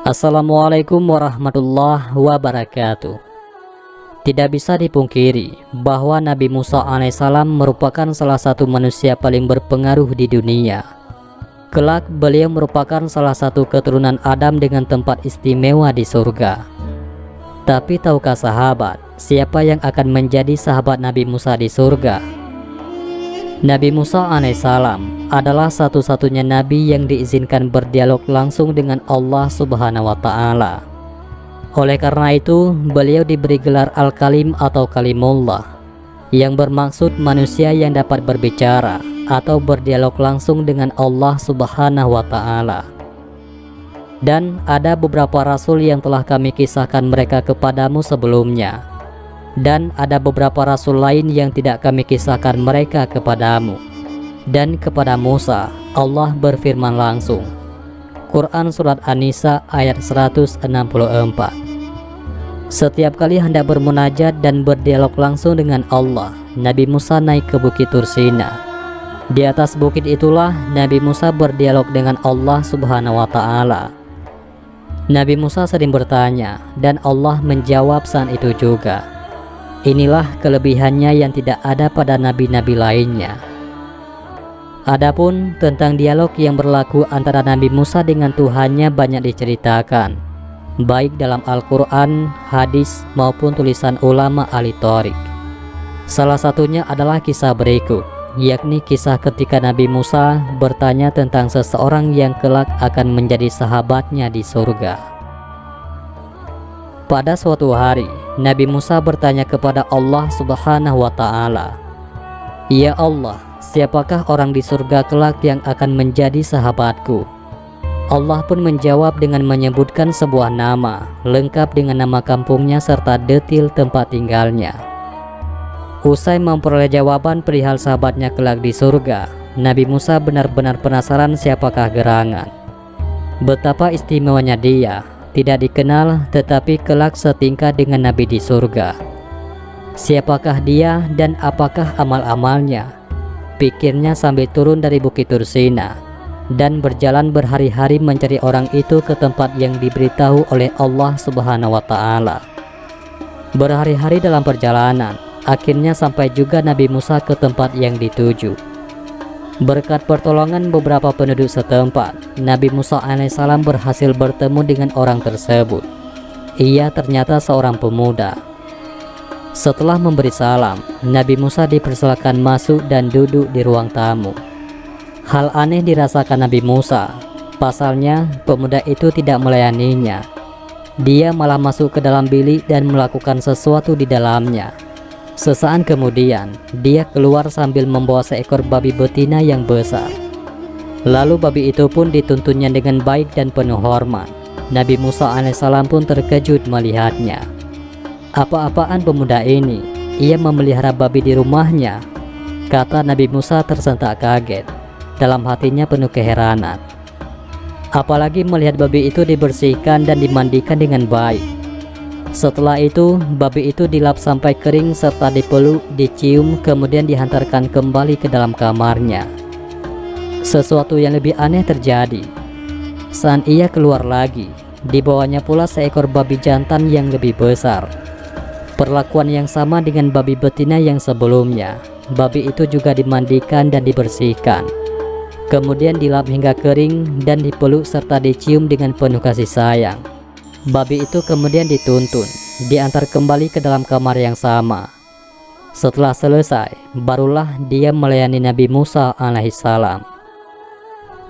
Assalamualaikum warahmatullahi wabarakatuh. Tidak bisa dipungkiri bahwa Nabi Musa alaihissalam merupakan salah satu manusia paling berpengaruh di dunia. Kelak beliau merupakan salah satu keturunan Adam dengan tempat istimewa di surga. Tapi tahukah sahabat, siapa yang akan menjadi sahabat Nabi Musa di surga? Nabi Musa alaihissalam adalah satu-satunya nabi yang diizinkan berdialog langsung dengan Allah Subhanahu wa Ta'ala. Oleh karena itu, beliau diberi gelar Al-Kalim atau Kalimullah, yang bermaksud manusia yang dapat berbicara atau berdialog langsung dengan Allah Subhanahu wa Ta'ala. Dan ada beberapa rasul yang telah kami kisahkan mereka kepadamu sebelumnya. Dan ada beberapa rasul lain yang tidak kami kisahkan mereka kepadamu. Dan kepada Musa, Allah berfirman langsung. Quran Surat An-Nisa ayat 164. Setiap kali hendak bermunajat dan berdialog langsung dengan Allah, Nabi Musa naik ke Bukit Tursina. Di atas bukit itulah Nabi Musa berdialog dengan Allah Subhanahu wa Ta'ala. Nabi Musa sering bertanya, dan Allah menjawab saat itu juga. Inilah kelebihannya yang tidak ada pada nabi-nabi lainnya. Adapun tentang dialog yang berlaku antara Nabi Musa dengan Tuhannya banyak diceritakan, baik dalam Al-Quran, hadis, maupun tulisan ulama ahli Thoriq. Salah satunya adalah kisah berikut, yakni kisah ketika Nabi Musa bertanya tentang seseorang yang kelak akan menjadi sahabatnya di surga. Pada suatu hari, Nabi Musa bertanya kepada Allah Subhanahu wa Ta'ala, "Ya Allah, siapakah orang di surga kelak yang akan menjadi sahabatku?" Allah pun menjawab dengan menyebutkan sebuah nama, lengkap dengan nama kampungnya serta detil tempat tinggalnya. Usai memperoleh jawaban perihal sahabatnya kelak di surga, Nabi Musa benar-benar penasaran siapakah gerangan. Betapa istimewanya dia, tidak dikenal tetapi kelak setingkat dengan Nabi di surga. Siapakah dia dan apakah amal-amalnya? Pikirnya sambil turun dari Bukit Tursina dan berjalan berhari-hari mencari orang itu ke tempat yang diberitahu oleh Allah Subhanahu wa Ta'ala. Berhari-hari dalam perjalanan, akhirnya sampai juga Nabi Musa ke tempat yang dituju. Berkat pertolongan beberapa penduduk setempat, Nabi Musa alaihissalam berhasil bertemu dengan orang tersebut. Ia ternyata seorang pemuda. Setelah memberi salam, Nabi Musa dipersilakan masuk dan duduk di ruang tamu. Hal aneh dirasakan Nabi Musa, pasalnya pemuda itu tidak melayaninya. Dia malah masuk ke dalam bilik dan melakukan sesuatu di dalamnya. Sesaat kemudian, dia keluar sambil membawa seekor babi betina yang besar. Lalu babi itu pun dituntunnya dengan baik dan penuh hormat. Nabi Musa alaihissalam pun terkejut melihatnya. Apa-apaan pemuda ini? Ia memelihara babi di rumahnya, kata Nabi Musa tersentak kaget. Dalam hatinya penuh keheranan. Apalagi melihat babi itu dibersihkan dan dimandikan dengan baik. Setelah itu, babi itu dilap sampai kering serta dipeluk, dicium, kemudian dihantarkan kembali ke dalam kamarnya. Sesuatu yang lebih aneh terjadi. Saat ia keluar lagi, dibawanya pula seekor babi jantan yang lebih besar. Perlakuan yang sama dengan babi betina yang sebelumnya. Babi itu juga dimandikan dan dibersihkan. Kemudian dilap hingga kering dan dipeluk serta dicium dengan penuh kasih sayang. Babi itu kemudian dituntun, diantar kembali ke dalam kamar yang sama. Setelah selesai, barulah dia melayani Nabi Musa alaihissalam.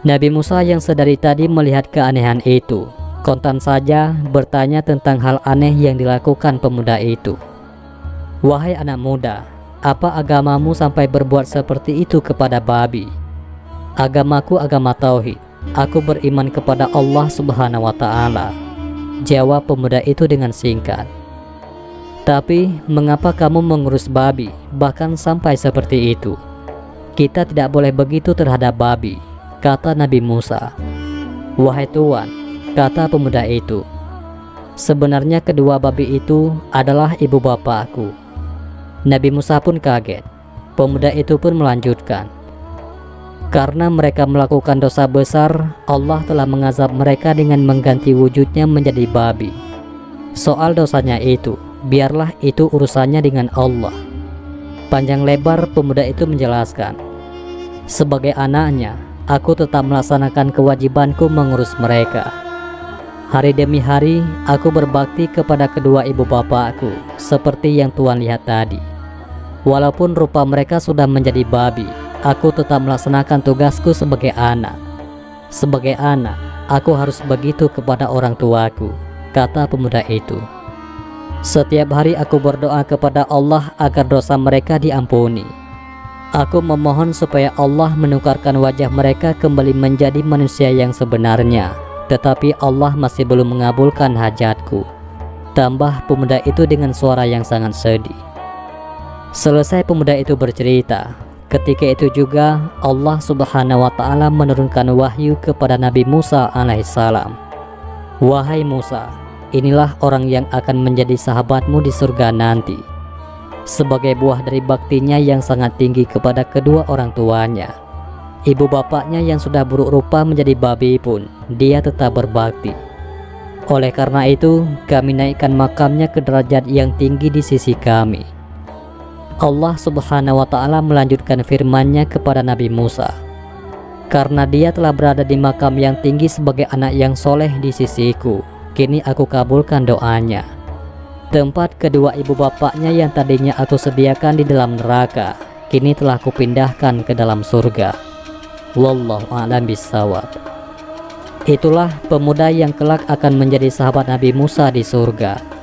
Nabi Musa yang sedari tadi melihat keanehan itu, kontan saja bertanya tentang hal aneh yang dilakukan pemuda itu. "Wahai anak muda, apa agamamu sampai berbuat seperti itu kepada babi?" "Agamaku agama tauhid. Aku beriman kepada Allah Subhanahu wa Ta'ala," jawab pemuda itu dengan singkat. "Tapi mengapa kamu mengurus babi bahkan sampai seperti itu?" "Kita tidak boleh begitu terhadap babi," kata Nabi Musa. "Wahai Tuan," kata pemuda itu, "sebenarnya kedua babi itu adalah ibu bapakku." Nabi Musa pun kaget. Pemuda itu pun melanjutkan, Karena mereka melakukan dosa besar, Allah telah mengazab mereka dengan mengganti wujudnya menjadi babi. Soal dosanya itu, biarlah itu urusannya dengan Allah. Panjang lebar pemuda itu menjelaskan, sebagai anaknya, aku tetap melaksanakan kewajibanku mengurus mereka. Hari demi hari, aku berbakti kepada kedua ibu bapakku, seperti yang Tuan lihat tadi. Walaupun rupa mereka sudah menjadi babi, aku tetap melaksanakan tugasku sebagai anak. Sebagai anak, aku harus begitu kepada orang tuaku, kata pemuda itu. Setiap hari aku berdoa kepada Allah agar dosa mereka diampuni. Aku memohon supaya Allah menukarkan wajah mereka kembali menjadi manusia yang sebenarnya. Tetapi Allah masih belum mengabulkan hajatku, tambah pemuda itu dengan suara yang sangat sedih. Selesai pemuda itu bercerita, ketika itu juga Allah Subhanahu wa Ta'ala menurunkan wahyu kepada Nabi Musa alaihissalam. Wahai Musa, inilah orang yang akan menjadi sahabatmu di surga nanti. Sebagai buah dari baktinya yang sangat tinggi kepada kedua orang tuanya, ibu bapaknya yang sudah buruk rupa menjadi babi pun dia tetap berbakti. Oleh karena itu, kami naikkan makamnya ke derajat yang tinggi di sisi kami. Allah Subhanahu wa Ta'ala melanjutkan firman-Nya kepada Nabi Musa, karena dia telah berada di makam yang tinggi sebagai anak yang soleh di sisiku, kini aku kabulkan doanya. Tempat kedua ibu bapaknya yang tadinya aku sediakan di dalam neraka, kini telah kupindahkan ke dalam surga. Wallahu a'lam bishawab. Itulah pemuda yang kelak akan menjadi sahabat Nabi Musa di surga.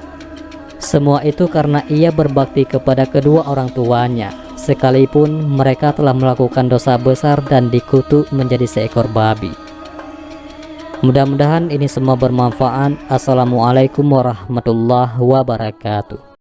Semua itu karena ia berbakti kepada kedua orang tuanya, sekalipun mereka telah melakukan dosa besar dan dikutuk menjadi seekor babi. Mudah-mudahan ini semua bermanfaat. Assalamualaikum warahmatullahi wabarakatuh.